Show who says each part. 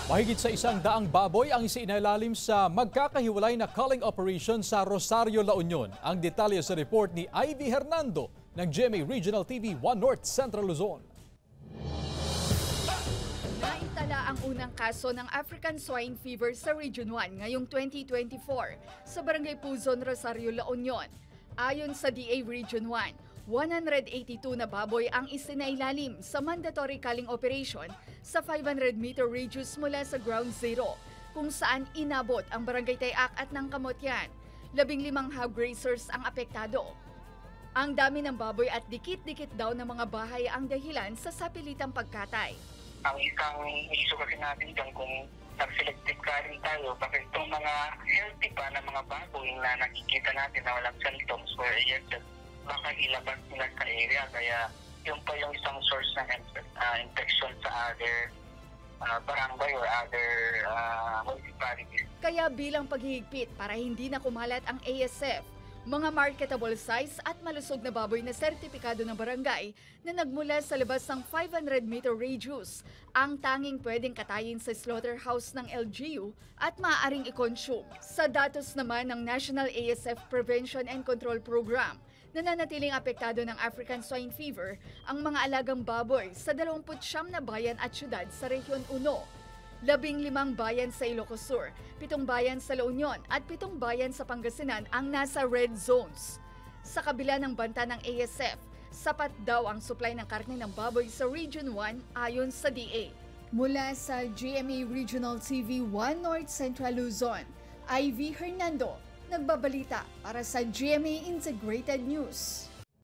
Speaker 1: Mahigit sa 100 baboy ang isinailalim sa magkakahiwalay na culling operation sa Rosario, La Union. Ang detalye sa report ni Ivy Hernando ng GMA Regional TV 1 North Central Luzon.
Speaker 2: Naitala ang unang kaso ng African Swine Fever sa Region 1 ngayong 2024 sa Barangay Puzon, Rosario, La Union. Ayon sa DA Region 1, 182 na baboy ang isinailalim sa mandatory culling operation sa 500-meter radius mula sa Ground Zero, kung saan inabot ang Barangay Tayak at ng Kamotyan. 15 hog grazers ang apektado. Ang dami ng baboy at dikit-dikit daw ng mga bahay ang dahilan sa sapilitang pagkatay.
Speaker 3: Ang isang issue kasi natin dyan kung nag-selective culling tayo, bakit itong mga healthy pa na mga baboy na nakikita natin na walang symptoms were ejected, baka ilabas nila sa area. Kaya yun pa yung isang source ng infection sa other barangay or other municipalities.
Speaker 2: Kaya bilang paghihigpit para hindi na kumalat ang ASF, mga marketable size at malusog na baboy na sertipikado ng barangay na nagmula sa labas ng 500-meter radius ang tanging pwedeng katayin sa slaughterhouse ng LGU at maaaring i-consume. Sa datos naman ng National ASF Prevention and Control Program, nananatiling apektado ng African Swine Fever ang mga alagang baboy sa 29 na bayan at syudad sa Rehiyon 1. 15 bayan sa Ilocos Sur, 7 bayan sa La Union at 7 bayan sa Pangasinan ang nasa red zones. Sa kabila ng banta ng ASF, sapat daw ang supply ng karne ng baboy sa Region 1 ayon sa DA. Mula sa GMA Regional TV 1 North Central Luzon, Ivy Hernando, nagbabalita para sa GMA Integrated News.